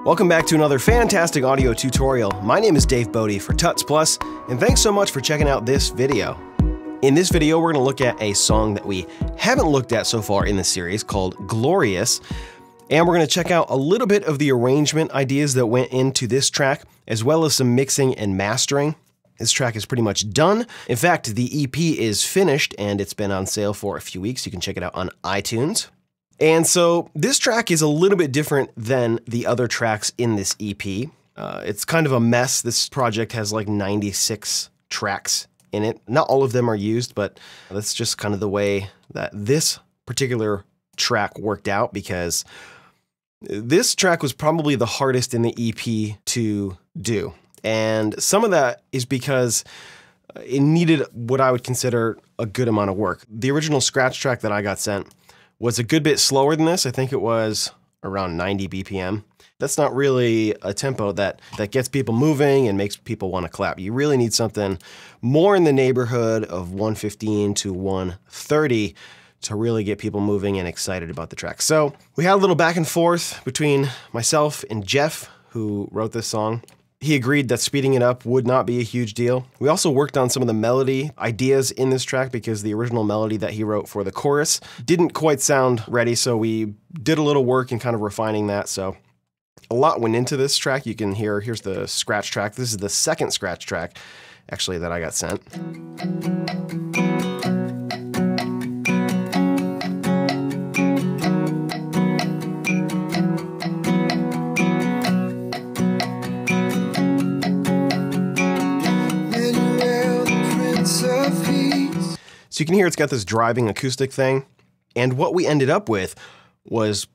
Welcome back to another fantastic audio tutorial. My name is Dave Bodie for Tuts Plus, and thanks so much for checking out this video. In this video, we're going to look at a song that we haven't looked at so far in the series called Glorious, and we're going to check out a little bit of the arrangement ideas that went into this track, as well as some mixing and mastering. This track is pretty much done. In fact, the EP is finished, and it's been on sale for a few weeks. You can check it out on iTunes. And so this track is a little bit different than the other tracks in this EP. It's kind of a mess. This project has like 96 tracks in it. Not all of them are used, but that's just kind of the way that this particular track worked out, because this track was probably the hardest in the EP to do. And some of that is because it needed what I would consider a good amount of work. The original scratch track that I got sent was a good bit slower than this. I think it was around 90 BPM. That's not really a tempo that gets people moving and makes people want to clap. You really need something more in the neighborhood of 115 to 130 to really get people moving and excited about the track. So we had a little back and forth between myself and Jeff, who wrote this song. He agreed that speeding it up would not be a huge deal. We also worked on some of the melody ideas in this track because the original melody that he wrote for the chorus didn't quite sound ready, so we did a little work in kind of refining that. So a lot went into this track. You can hear, here's the scratch track. This is the second scratch track, actually, that I got sent. So you can hear it's got this driving acoustic thing, and what we ended up with was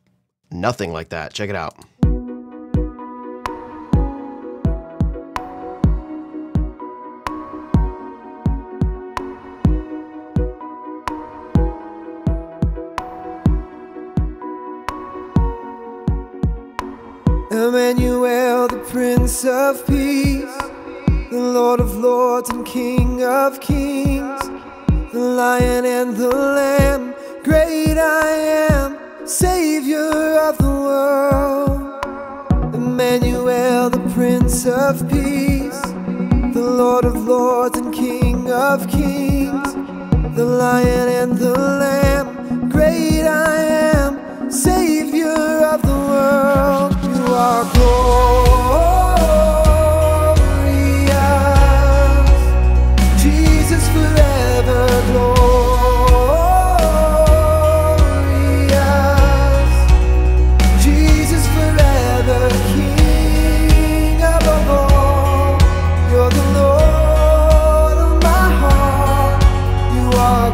nothing like that. Check it out. Emmanuel, the Prince of Peace, the Lord of Lords and King of Kings, the Lion and the Lamb, great I am, Savior of the world. Emmanuel, the Prince of Peace, the Lord of Lords and King of Kings, the Lion and the Lamb, great I am, Savior of the world. You are glorious, Jesus forever glorious, Jesus forever King above all. You're the Lord of my heart. You are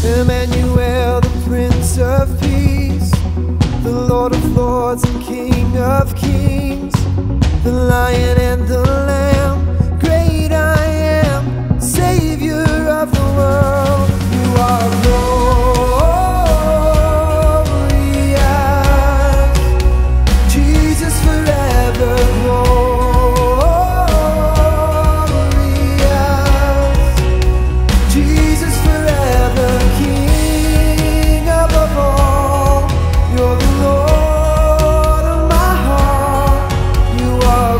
Emmanuel, the Prince of Peace, the Lord of Lords and King of Kings, the Lion and the Lamb, great I am, Savior of the world. You are glorious, Jesus forever glorious, Jesus forever King above all. You're the Lord of my heart. You are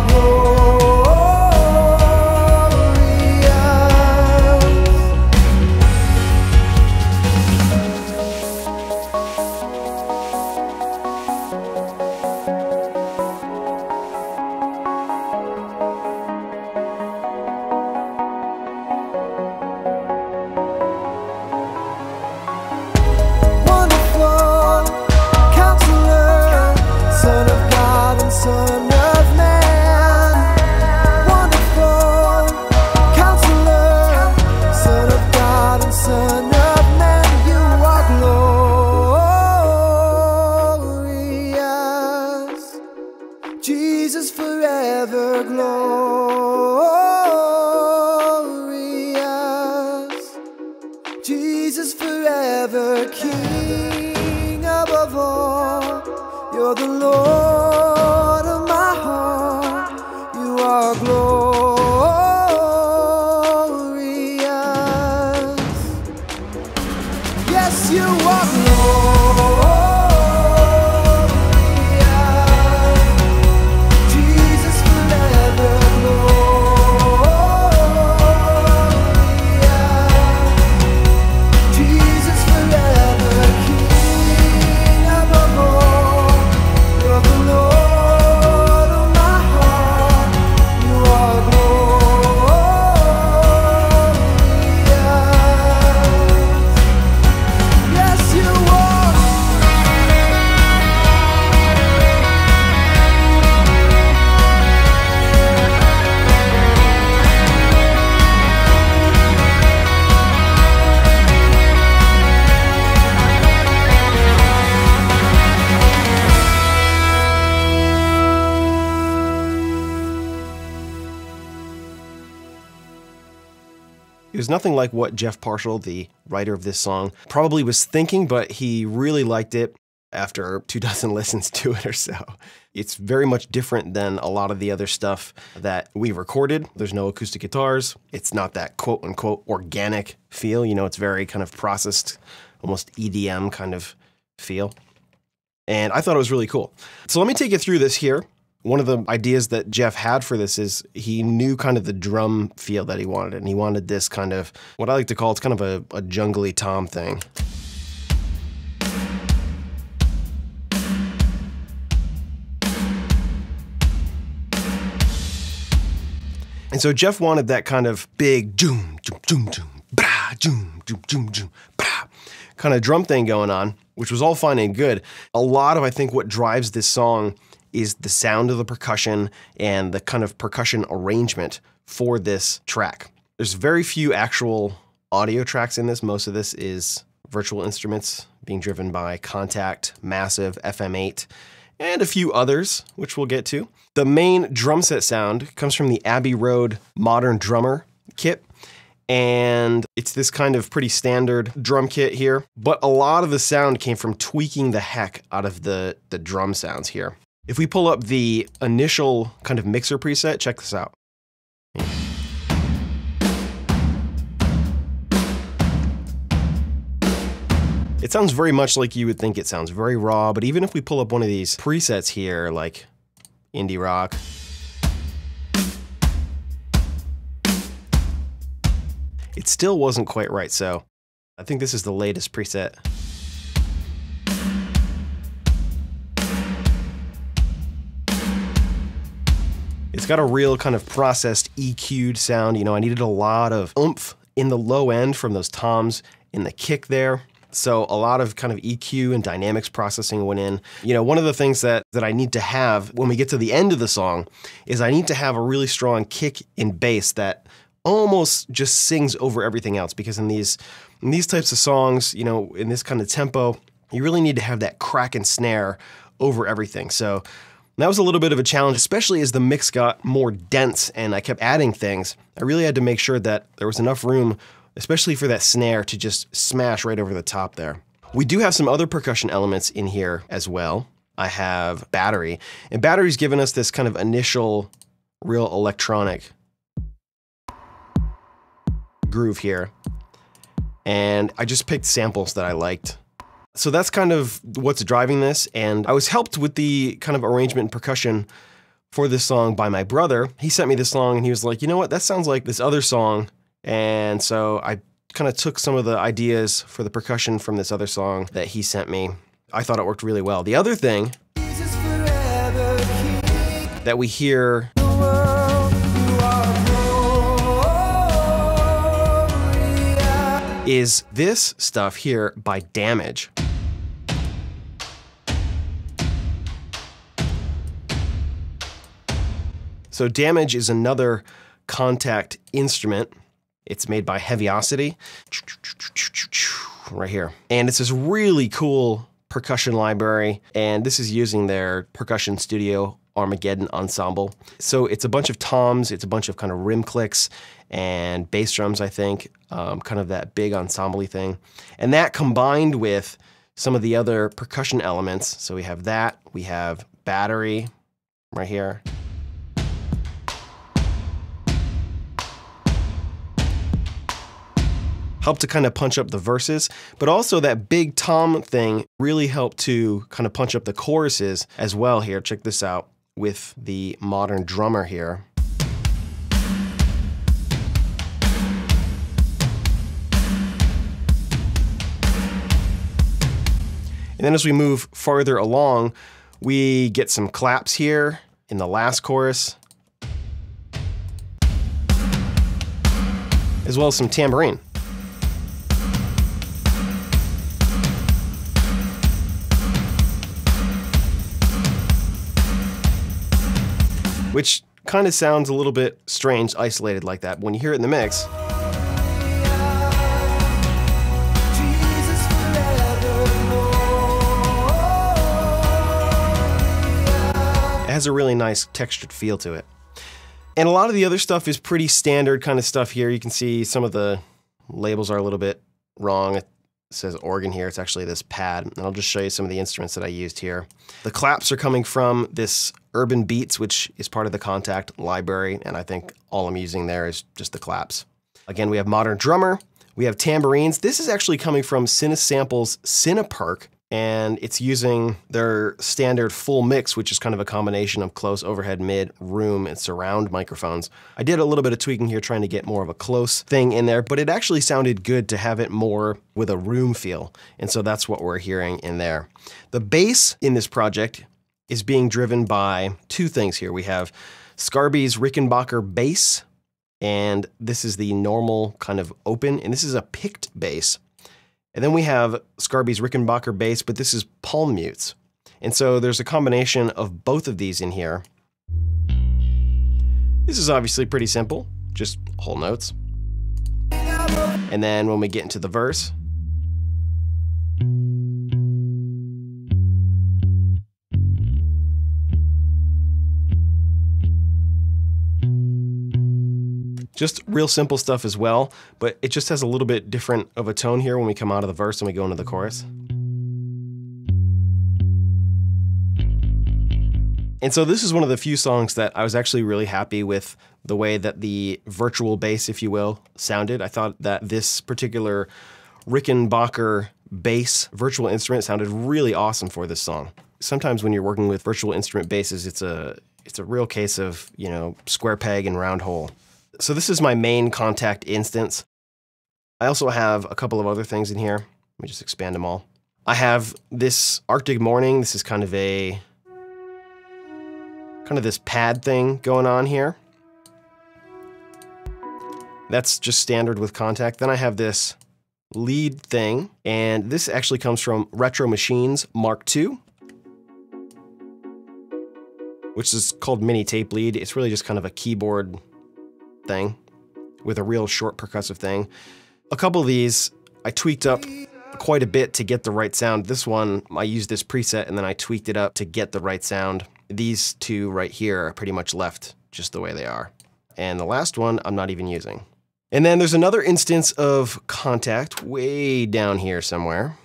Jesus forever glorious, Jesus forever King above all. You're the Lord of my heart. It was nothing like what Jeff Parshall, the writer of this song, probably was thinking, but he really liked it after 24 listens to it or so. It's very much different than a lot of the other stuff that we recorded. There's no acoustic guitars. It's not that quote-unquote organic feel. You know, it's very kind of processed, almost EDM kind of feel. And I thought it was really cool. So let me take you through this here. One of the ideas that Jeff had for this is he knew kind of the drum feel that he wanted, and he wanted this kind of, what I like to call, it's kind of a jungly tom thing. And so Jeff wanted that kind of big doom, doom, doom, doom, brah, doom, doom, doom, doom, brah, kind of drum thing going on, which was all fine and good. A lot of, I think, what drives this song is the sound of the percussion and the kind of percussion arrangement for this track. There's very few actual audio tracks in this. Most of this is virtual instruments being driven by Contact, Massive, FM8, and a few others, which we'll get to. The main drum set sound comes from the Abbey Road Modern Drummer kit, and it's this kind of pretty standard drum kit here, but a lot of the sound came from tweaking the heck out of the drum sounds here. If we pull up the initial kind of mixer preset, check this out. It sounds very much like you would think it sounds, very raw, but even if we pull up one of these presets here, like indie rock, it still wasn't quite right, so I think this is the latest preset. It's got a real kind of processed, EQ'd sound. You know, I needed a lot of oomph in the low end from those toms in the kick there. So a lot of kind of EQ and dynamics processing went in. You know, one of the things that I need to have when we get to the end of the song is I need to have a really strong kick in bass that almost just sings over everything else, because in these types of songs, you know, in this kind of tempo, you really need to have that crack and snare over everything. So that was a little bit of a challenge, especially as the mix got more dense and I kept adding things. I really had to make sure that there was enough room, especially for that snare, to just smash right over the top there. We do have some other percussion elements in here as well. I have battery, and battery's given us this kind of initial real electronic groove here. And I just picked samples that I liked. So that's kind of what's driving this, and I was helped with the kind of arrangement and percussion for this song by my brother. He sent me this song and he was like, you know what, that sounds like this other song. And so I kind of took some of the ideas for the percussion from this other song that he sent me. I thought it worked really well. The other thing that we hear is this stuff here by Damage. So Damage is another Contact instrument. It's made by Heaviosity, right here. And it's this really cool percussion library, and this is using their Percussion Studio Armageddon ensemble. So it's a bunch of toms, it's a bunch of kind of rim clicks and bass drums, I think, kind of that big ensemble-y thing. And that combined with some of the other percussion elements, so we have that, we have battery right here. Helped to kind of punch up the verses, but also that big tom thing really helped to kind of punch up the choruses as well here. Check this out with the Modern Drummer here. And then as we move farther along, we get some claps here in the last chorus, as well as some tambourine. Which kind of sounds a little bit strange, isolated like that. When you hear it in the mix, it has a really nice textured feel to it. And a lot of the other stuff is pretty standard kind of stuff here. You can see some of the labels are a little bit wrong. It says organ here. It's actually this pad. And I'll just show you some of the instruments that I used here. The claps are coming from this Urban Beats, which is part of the Kontakt library. And I think all I'm using there is just the claps. Again, we have Modern Drummer. We have tambourines. This is actually coming from Cinesample's Cinepark, and it's using their standard full mix, which is kind of a combination of close, overhead, mid, room, and surround microphones. I did a little bit of tweaking here trying to get more of a close thing in there, but it actually sounded good to have it more with a room feel, and so that's what we're hearing in there. The bass in this project is being driven by two things here. We have Scarby's Rickenbacker bass, and this is the normal kind of open, and this is a picked bass. And then we have Scarby's Rickenbacker bass, but this is palm mutes. And so there's a combination of both of these in here. This is obviously pretty simple, just whole notes. And then when we get into the verse, just real simple stuff as well, but it just has a little bit different of a tone here when we come out of the verse and we go into the chorus. And so this is one of the few songs that I was actually really happy with the way that the virtual bass, if you will, sounded. I thought that this particular Rickenbacker bass virtual instrument sounded really awesome for this song. Sometimes when you're working with virtual instrument basses, it's a real case of, you know, square peg and round hole. So this is my main Kontakt instance. I also have a couple of other things in here. Let me just expand them all. I have this Arctic Morning. This is kind of this pad thing going on here. That's just standard with Kontakt. Then I have this lead thing, and this actually comes from Retro Machines Mark II, which is called mini tape lead. It's really just kind of a keyboard thing with a real short percussive thing. A couple of these I tweaked up quite a bit to get the right sound. This one, I used this preset and then I tweaked it up to get the right sound. These two right here are pretty much left just the way they are. And the last one I'm not even using. And then there's another instance of Kontakt way down here somewhere.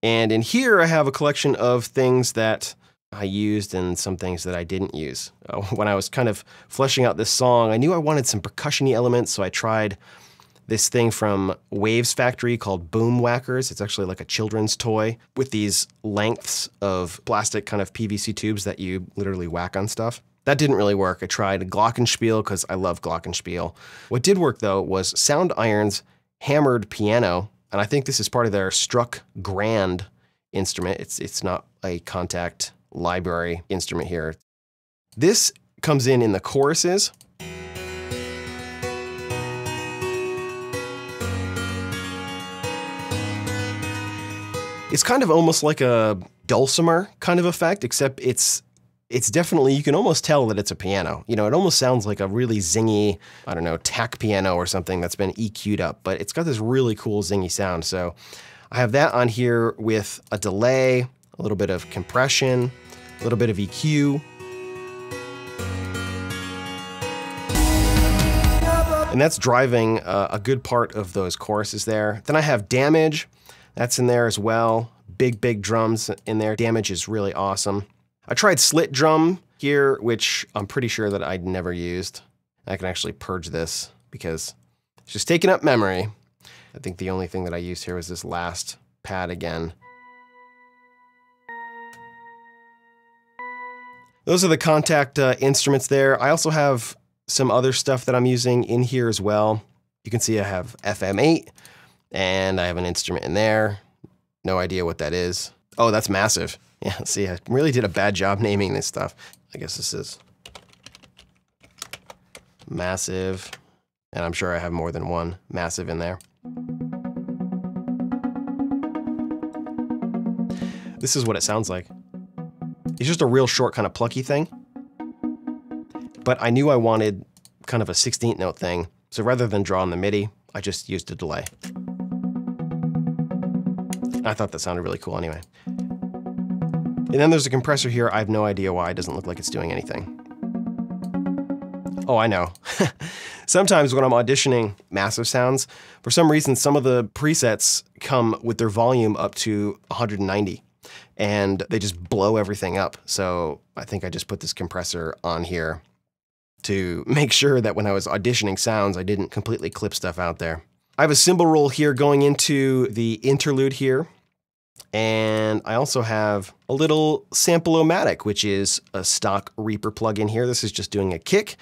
And in here I have a collection of things that I used and some things that I didn't use. When I was kind of fleshing out this song, I knew I wanted some percussion-y elements, so I tried this thing from Waves Factory called Boom Whackers. It's actually like a children's toy with these lengths of plastic kind of PVC tubes that you literally whack on stuff. That didn't really work. I tried Glockenspiel because I love Glockenspiel. What did work though was Sound Iron's Hammered Piano, and I think this is part of their Struck Grand instrument. It's not a Kontakt library instrument here. This comes in the choruses. It's kind of almost like a dulcimer kind of effect, except it's definitely, you can almost tell that it's a piano. You know, it almost sounds like a really zingy, I don't know, tack piano or something that's been EQ'd up, but it's got this really cool zingy sound. So I have that on here with a delay, a little bit of compression, a little bit of EQ. And that's driving a good part of those choruses there. Then I have Damage, that's in there as well. Big drums in there. Damage is really awesome. I tried Slit Drum here, which I'm pretty sure that I'd never used. I can actually purge this because it's just taking up memory. I think the only thing that I used here was this last pad again. Those are the Kontakt instruments there. I also have some other stuff that I'm using in here as well. You can see I have FM8 and I have an instrument in there. No idea what that is. Oh, that's Massive. Yeah, see, I really did a bad job naming this stuff. I guess this is Massive, and I'm sure I have more than one Massive in there. This is what it sounds like. It's just a real short kind of plucky thing, but I knew I wanted kind of a 16th note thing, so rather than draw on the MIDI, I just used a delay. I thought that sounded really cool anyway. And then there's a compressor here. I have no idea why. It doesn't look like it's doing anything. Oh, I know. Sometimes when I'm auditioning massive sounds, for some reason, some of the presets come with their volume up to 190 and they just blow everything up. So I think I just put this compressor on here to make sure that when I was auditioning sounds, I didn't completely clip stuff out there. I have a cymbal roll here going into the interlude here. And I also have a little Sample-O-Matic, which is a stock Reaper plugin here. This is just doing a kick,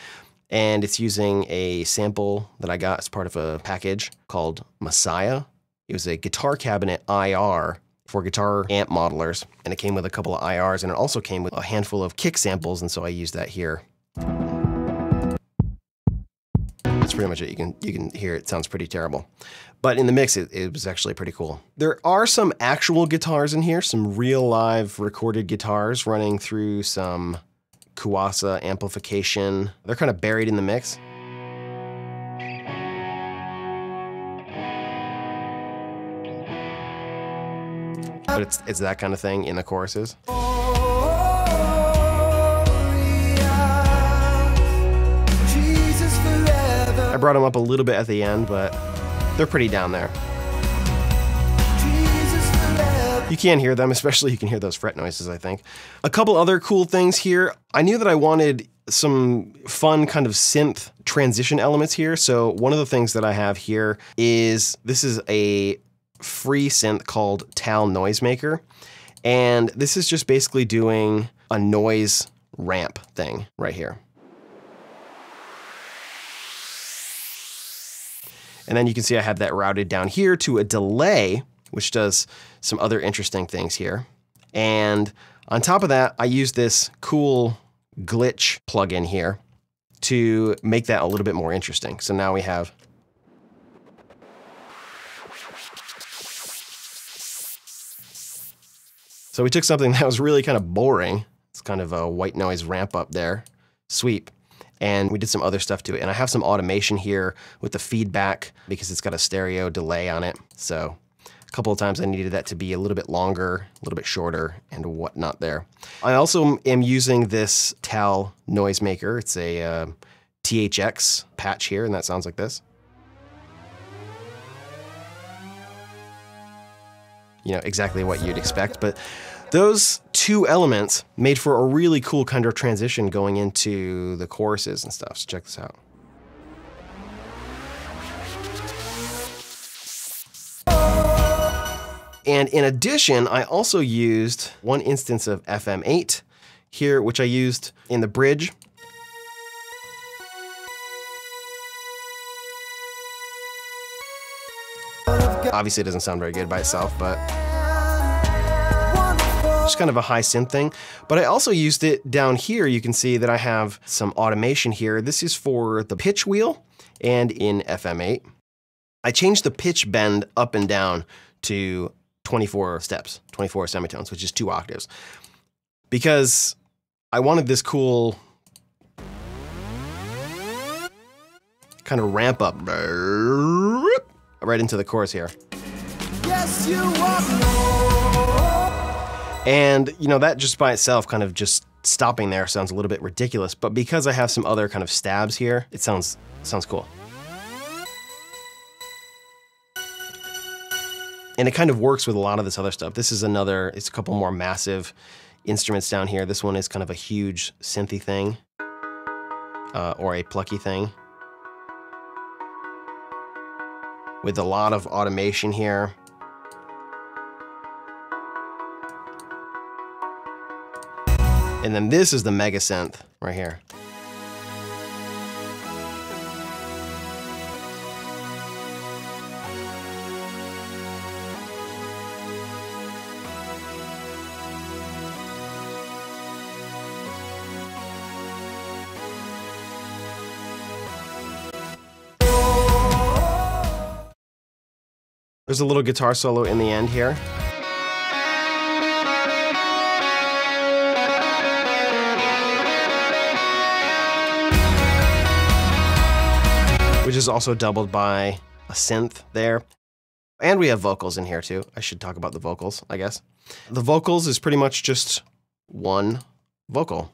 and it's using a sample that I got as part of a package called Messiah. It was a guitar cabinet IR for guitar amp modelers, and it came with a couple of IRs, and it also came with a handful of kick samples, and so I used that here. That's pretty much it. You can hear it sounds pretty terrible. But in the mix, it was actually pretty cool. There are some actual guitars in here, some real live recorded guitars running through some Kuasa amplification. They're kind of buried in the mix. But it's that kind of thing in the choruses. I brought them up a little bit at the end, but they're pretty down there. You can't hear them, especially you can hear those fret noises, I think. A couple other cool things here. I knew that I wanted some fun kind of synth transition elements here. So one of the things that I have here is, this is a free synth called Tal Noisemaker. And this is just basically doing a noise ramp thing right here. And then you can see I have that routed down here to a delay, which does some other interesting things here. And on top of that, I use this cool glitch plugin here to make that a little bit more interesting. So now we have so we took something that was really kind of boring. It's kind of a white noise ramp up there, sweep. And we did some other stuff to it. And I have some automation here with the feedback because it's got a stereo delay on it. So a couple of times I needed that to be a little bit longer, a little bit shorter, and whatnot there. I also am using this Tal Noisemaker. It's a THX patch here, and that sounds like this. You know, exactly what you'd expect, but those two elements made for a really cool kind of transition going into the choruses and stuff. So check this out. And in addition, I also used one instance of FM8 here, which I used in the bridge. Obviously it doesn't sound very good by itself, but just kind of a high synth thing. But I also used it down here. You can see that I have some automation here. This is for the pitch wheel and in FM8. I changed the pitch bend up and down to 24 steps, 24 semitones, which is 2 octaves. Because I wanted this cool kind of ramp up right into the chorus here. Yes, you and, you know, that just by itself kind of just stopping there sounds a little bit ridiculous, but because I have some other kind of stabs here, it sounds cool. And it kind of works with a lot of this other stuff. This is another, it's a couple more massive instruments down here. This one is kind of a huge synthy thing, or a plucky thing, with a lot of automation here. And then this is the mega synth right here. There's a little guitar solo in the end here. Which is also doubled by a synth there. And we have vocals in here too. I should talk about the vocals, I guess. The vocals is pretty much just one vocal.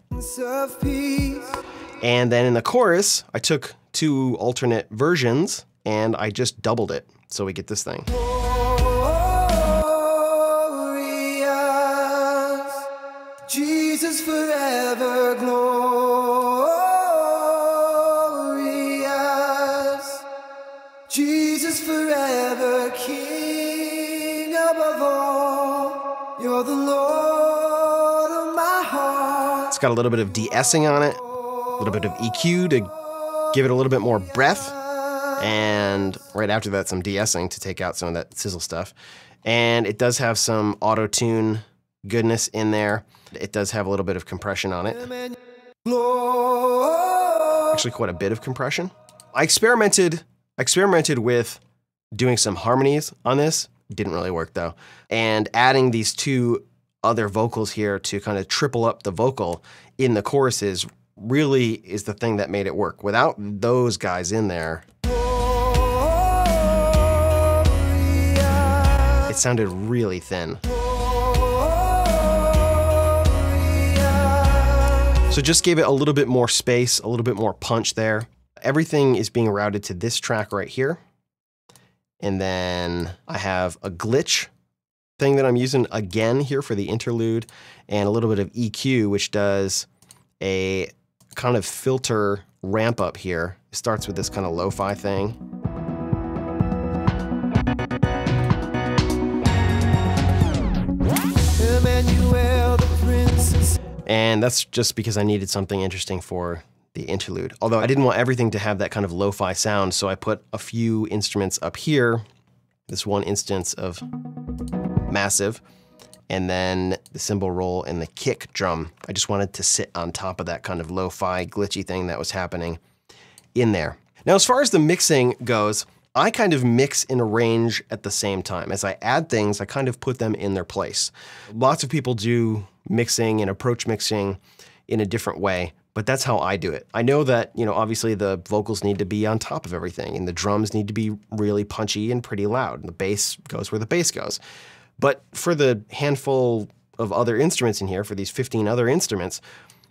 And then in the chorus, I took 2 alternate versions and I just doubled it. So we get this thing. Glorious, Jesus forever glorious, Jesus forever King above all, you're the Lord of my heart. It's got a little bit of de-essing on it, a little bit of EQ to give it a little bit more breath. And right after that, some de-essing to take out some of that sizzle stuff. And it does have some auto-tune goodness in there. It does have a little bit of compression on it. Actually, quite a bit of compression. I experimented with doing some harmonies on this. Didn't really work though. And adding these 2 other vocals here to kind of triple up the vocal in the choruses really is the thing that made it work. Without those guys in there, it sounded really thin. So just gave it a little bit more space, a little bit more punch there. Everything is being routed to this track right here. And then I have a glitch thing that I'm using again here for the interlude, and a little bit of EQ, which does a kind of filter ramp up here. It starts with this kind of lo-fi thing. Emmanuel, the Prince. And that's just because I needed something interesting for the interlude. Although I didn't want everything to have that kind of lo-fi sound, so I put a few instruments up here. This one instance of massive, and then the cymbal roll and the kick drum. I just wanted to sit on top of that kind of lo-fi glitchy thing that was happening in there. Now, as far as the mixing goes, I kind of mix and arrange at the same time. As I add things, I kind of put them in their place. Lots of people do mixing and approach mixing in a different way, but that's how I do it. I know that, you know, obviously the vocals need to be on top of everything, and the drums need to be really punchy and pretty loud, and the bass goes where the bass goes. But for the handful of other instruments in here, for these 15 other instruments,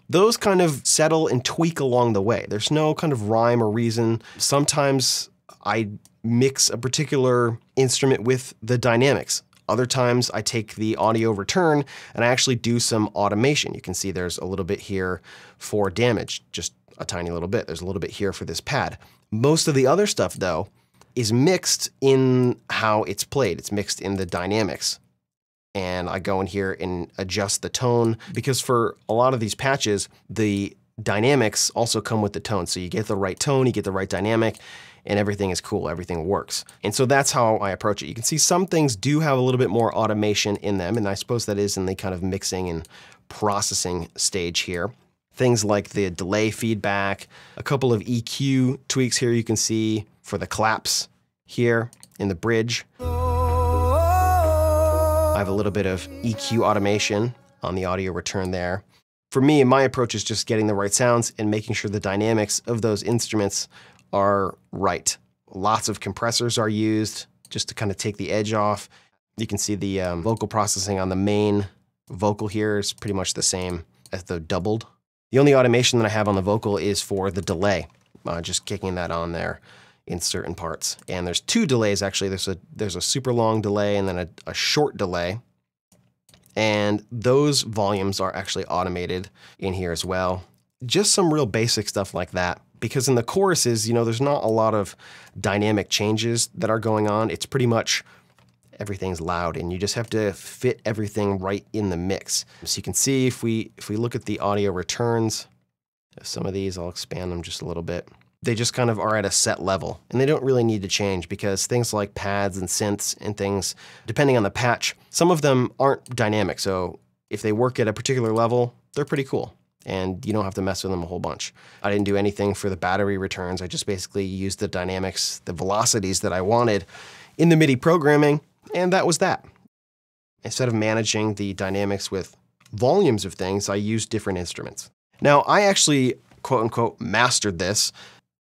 those kind of settle and tweak along the way. There's no kind of rhyme or reason. Sometimes I mix a particular instrument with the dynamics. Other times I take the audio return and I actually do some automation. You can see there's a little bit here for damage, just a tiny little bit. There's a little bit here for this pad. Most of the other stuff, though, is mixed in how it's played. It's mixed in the dynamics. And I go in here and adjust the tone, because for a lot of these patches, the dynamics also come with the tone. So you get the right tone, you get the right dynamic, and everything is cool, everything works. And so that's how I approach it. You can see some things do have a little bit more automation in them, and I suppose that is in the kind of mixing and processing stage here. Things like the delay feedback, a couple of EQ tweaks here you can see for the claps here in the bridge. I have a little bit of EQ automation on the audio return there. For me, my approach is just getting the right sounds and making sure the dynamics of those instruments are right. Lots of compressors are used just to kind of take the edge off. You can see the vocal processing on the main vocal here is pretty much the same as the doubled. The only automation that I have on the vocal is for the delay, just kicking that on there in certain parts. And there's 2 delays actually. There's a super long delay and then a short delay. And those volumes are actually automated in here as well. Just some real basic stuff like that. Because in the choruses, you know, there's not a lot of dynamic changes that are going on. It's pretty much everything's loud, and you just have to fit everything right in the mix. So you can see if we look at the audio returns, some of these, I'll expand them just a little bit. They just kind of are at a set level, and they don't really need to change, because things like pads and synths and things, depending on the patch, some of them aren't dynamic. So if they work at a particular level, they're pretty cool, and you don't have to mess with them a whole bunch. I didn't do anything for the battery returns. I just basically used the dynamics, the velocities that I wanted in the MIDI programming, and that was that. Instead of managing the dynamics with volumes of things, I used different instruments. Now, I actually, quote unquote, mastered this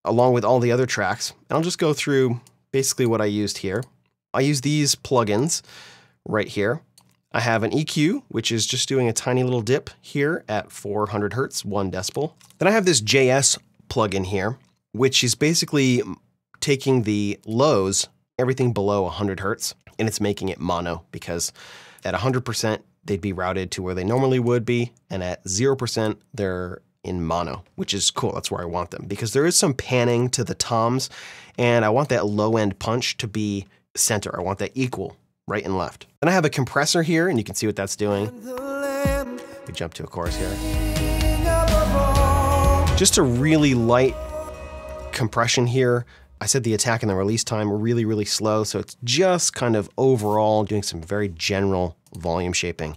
along with all the other tracks, and I'll just go through basically what I used here. I use these plugins right here. I have an EQ, which is just doing a tiny little dip here at 400 Hertz, 1 decibel. Then I have this JS plugin here, which is basically taking the lows, everything below 100 Hertz, and it's making it mono, because at 100%, they'd be routed to where they normally would be, and at 0%, they're in mono, which is cool. That's where I want them, because there is some panning to the toms, and I want that low-end punch to be center. I want that equal, right and left. Then I have a compressor here, and you can see what that's doing. We jump to a chorus here. Just a really light compression here. I said the attack and the release time were really, really slow, so it's just kind of overall doing some very general volume shaping.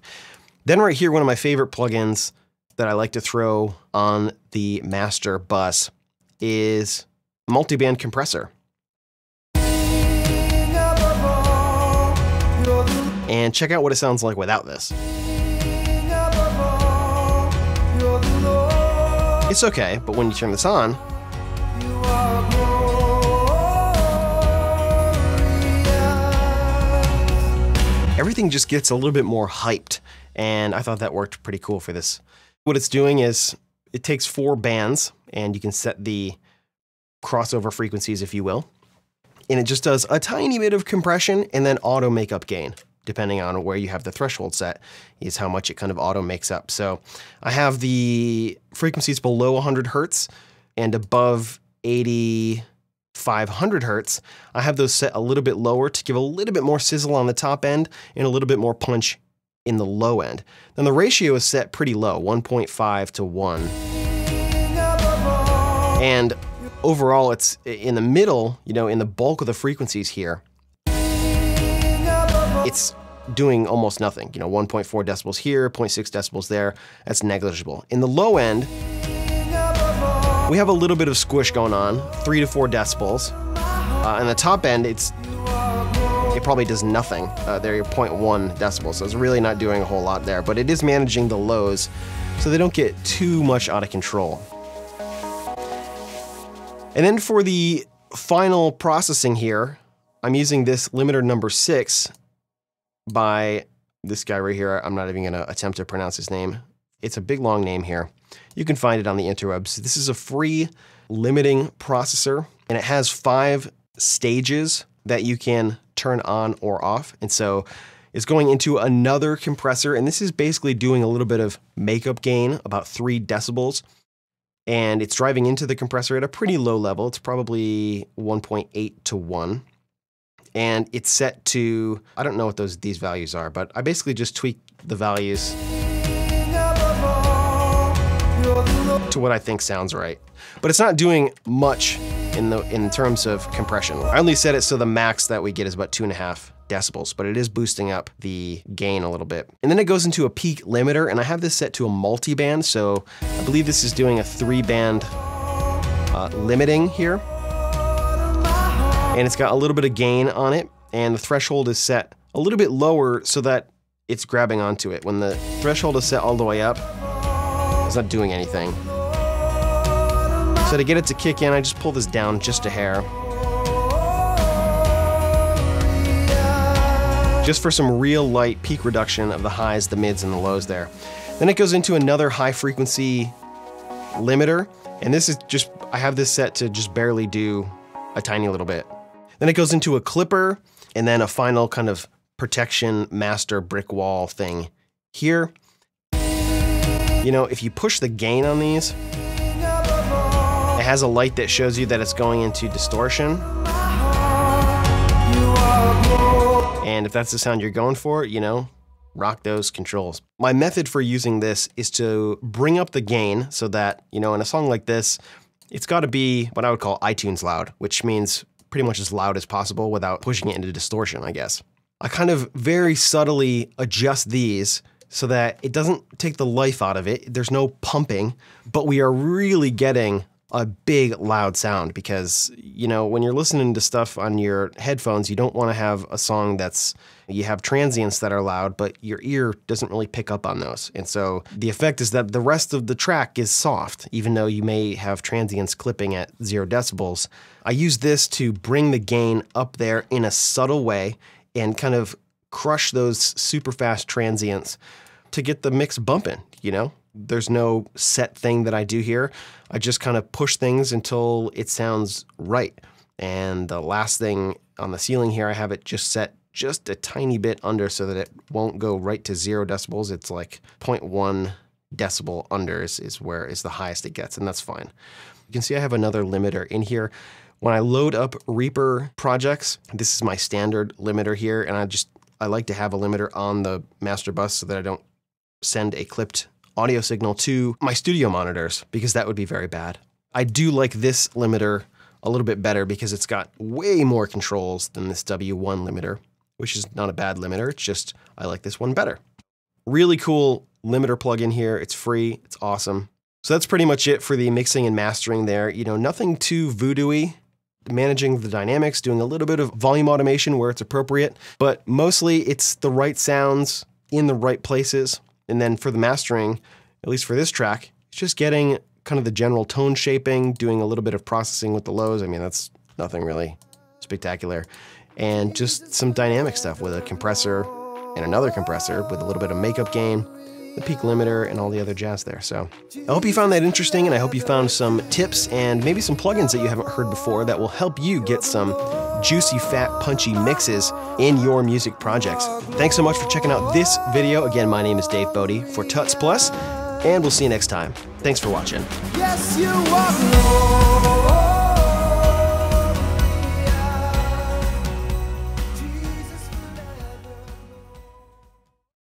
Then right here, one of my favorite plugins that I like to throw on the master bus is multiband compressor. And check out what it sounds like without this. It's okay, but when you turn this on, everything just gets a little bit more hyped, and I thought that worked pretty cool for this. What it's doing is it takes 4 bands, and you can set the crossover frequencies, if you will, and it just does a tiny bit of compression and then auto makeup gain. Depending on where you have the threshold set, is how much it kind of auto makes up. So I have the frequencies below 100 Hertz and above 8500 Hertz. I have those set a little bit lower to give a little bit more sizzle on the top end and a little bit more punch in the low end. Then the ratio is set pretty low, 1.5 to 1. And overall, it's in the middle, you know, in the bulk of the frequencies here, it's doing almost nothing. You know, 1.4 decibels here, 0.6 decibels there. That's negligible. In the low end, we have a little bit of squish going on, 3 to 4 decibels. And the top end, it probably does nothing. They're 0.1 decibels, so it's really not doing a whole lot there. But it is managing the lows, so they don't get too much out of control. And then for the final processing here, I'm using this limiter number 6 by this guy right here. I'm not even going to attempt to pronounce his name. It's a big long name here. You can find it on the interwebs. This is a free limiting processor, and it has 5 stages that you can turn on or off. And so it's going into another compressor, and this is basically doing a little bit of makeup gain, about 3 decibels. And it's driving into the compressor at a pretty low level. It's probably 1.8 to 1. And it's set to, I don't know what these values are, but I basically just tweak the values to what I think sounds right. But it's not doing much in terms of compression. I only set it so the max that we get is about 2.5 decibels, but it is boosting up the gain a little bit. And then it goes into a peak limiter, and I have this set to a multi-band, so I believe this is doing a 3-band limiting here. And it's got a little bit of gain on it, and the threshold is set a little bit lower so that it's grabbing onto it. When the threshold is set all the way up, it's not doing anything. So to get it to kick in, I just pull this down just a hair. Just for some real light peak reduction of the highs, the mids, and the lows there. Then it goes into another high frequency limiter, and this is just, I have this set to just barely do a tiny little bit. Then it goes into a clipper, and then a final kind of protection master brick wall thing here. You know, if you push the gain on these, it has a light that shows you that it's going into distortion. And if that's the sound you're going for, you know, rock those controls. My method for using this is to bring up the gain so that, you know, in a song like this, it's got to be what I would call iTunes loud, which means pretty much as loud as possible without pushing it into distortion, I guess. I kind of very subtly adjust these so that it doesn't take the life out of it. There's no pumping, but we are really getting a big loud sound because, you know, when you're listening to stuff on your headphones, you don't want to have a song that's, you have transients that are loud, but your ear doesn't really pick up on those. And so the effect is that the rest of the track is soft, even though you may have transients clipping at 0 decibels. I use this to bring the gain up there in a subtle way and kind of crush those super fast transients to get the mix bumping, you know? There's no set thing that I do here. I just kind of push things until it sounds right. And the last thing on the ceiling here, I have it just set just a tiny bit under so that it won't go right to 0 decibels. It's like 0.1 decibel under is the highest it gets, and that's fine. You can see I have another limiter in here. When I load up Reaper projects, this is my standard limiter here, and I like to have a limiter on the master bus so that I don't send a clipped audio signal to my studio monitors, because that would be very bad. I do like this limiter a little bit better because it's got way more controls than this W1 limiter, which is not a bad limiter. It's just, I like this one better. Really cool limiter plugin here. It's free. It's awesome. So that's pretty much it for the mixing and mastering there. You know, nothing too voodoo-y. Managing the dynamics, doing a little bit of volume automation where it's appropriate, but mostly it's the right sounds in the right places. And then for the mastering, at least for this track, it's just getting kind of the general tone shaping, doing a little bit of processing with the lows. I mean, that's nothing really spectacular. And just some dynamic stuff with a compressor and another compressor with a little bit of makeup gain, the peak limiter, and all the other jazz there. So I hope you found that interesting, and I hope you found some tips and maybe some plugins that you haven't heard before that will help you get some juicy, fat, punchy mixes in your music projects. Thanks so much for checking out this video. Again, my name is Dave Bodie for Tuts Plus, and we'll see you next time. Thanks for watching. Yes, you are Lord.